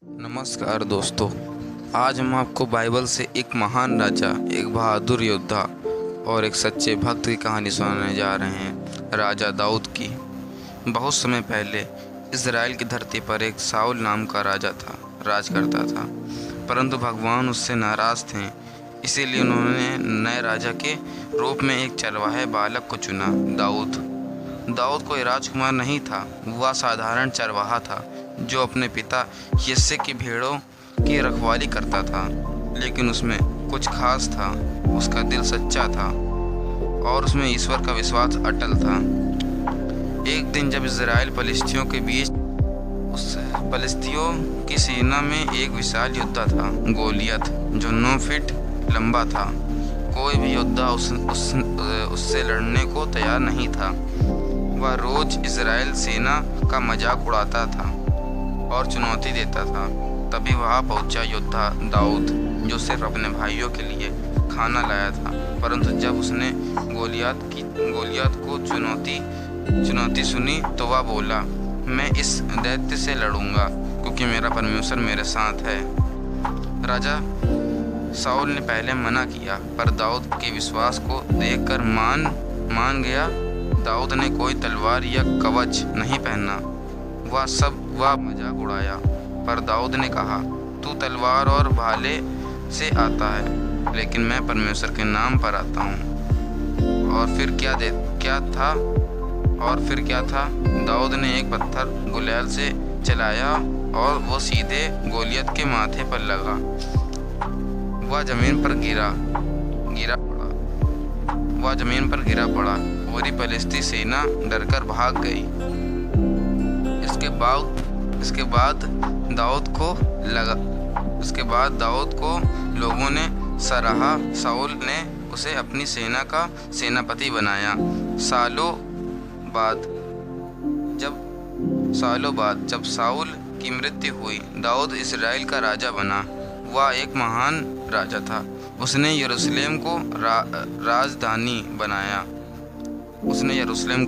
नमस्कार दोस्तों। आज हम आपको बाइबल से एक महान राजा, एक बहादुर योद्धा और एक सच्चे भक्त की कहानी सुनाने जा रहे हैं, राजा दाऊद की। बहुत समय पहले इज़राइल की धरती पर एक साउल नाम का राजा था, राज करता था। परंतु भगवान उससे नाराज़ थे, इसीलिए उन्होंने नए राजा के रूप में एक चरवाहे बालक को चुना, दाऊद। दाऊद कोई राजकुमार नहीं था, वह साधारण चरवाहा था जो अपने पिता यिशै की भेड़ों की रखवाली करता था। लेकिन उसमें कुछ खास था, उसका दिल सच्चा था और उसमें ईश्वर का विश्वास अटल था। एक दिन जब इज़राइल फलिस्तियों के बीच, उस फलिस्तियों की सेना में एक विशाल योद्धा था, गोलियत, जो 9 फीट लंबा था। कोई भी योद्धा उससे लड़ने को तैयार नहीं था। वह रोज इज़राइल सेना का मजाक उड़ाता था और चुनौती देता था। तभी वहाँ पहुंचा योद्धा दाऊद, जो सिर्फ अपने भाइयों के लिए खाना लाया था। परंतु जब उसने गोलियत को चुनौती सुनी तो वह बोला, मैं इस दैत्य से लड़ूंगा क्योंकि मेरा परमेश्वर मेरे साथ है। राजा साउल ने पहले मना किया, पर दाऊद के विश्वास को देखकर मान गया। दाऊद ने कोई तलवार या कवच नहीं पहना, वह मजाक उड़ाया। पर दाऊद ने कहा, तू तलवार और भाले से आता है, लेकिन मैं परमेश्वर के नाम पर आता हूँ। और फिर क्या था? दाऊद ने एक पत्थर गुलैल से चलाया और वो सीधे गोलियत के माथे पर लगा। वह जमीन पर गिरा पड़ा। पूरी फलिस्ती सेना डरकर भाग गई। इसके बाद दाऊद को लोगों ने सराहा। साउल ने उसे अपनी सेना का सेनापति बनाया। सालों बाद जब साउल की मृत्यु हुई, दाऊद इस्राएल का राजा बना। वह एक महान राजा था। उसने यरूशलेम को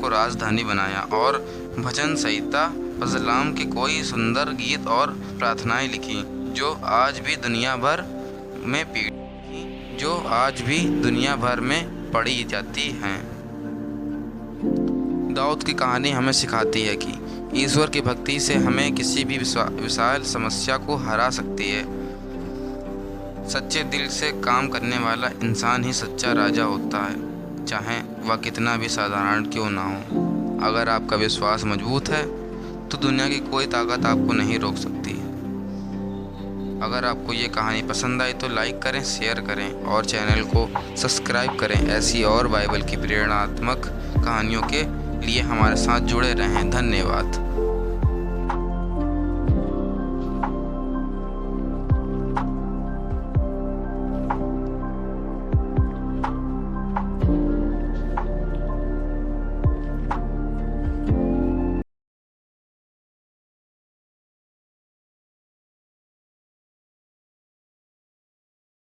राजधानी बनाया और भजन संहिता, फजलाम की कोई सुंदर गीत और प्रार्थनाएं लिखी, जो आज भी दुनिया भर में पढ़ी जाती हैं। दाऊद की कहानी हमें सिखाती है कि ईश्वर की भक्ति से हमें किसी भी विशाल समस्या को हरा सकती है। सच्चे दिल से काम करने वाला इंसान ही सच्चा राजा होता है, चाहे वह कितना भी साधारण क्यों ना हो। अगर आपका विश्वास मजबूत है तो दुनिया की कोई ताकत आपको नहीं रोक सकती। अगर आपको ये कहानी पसंद आई तो लाइक करें, शेयर करें और चैनल को सब्सक्राइब करें। ऐसी और बाइबल की प्रेरणात्मक कहानियों के लिए हमारे साथ जुड़े रहें। धन्यवाद।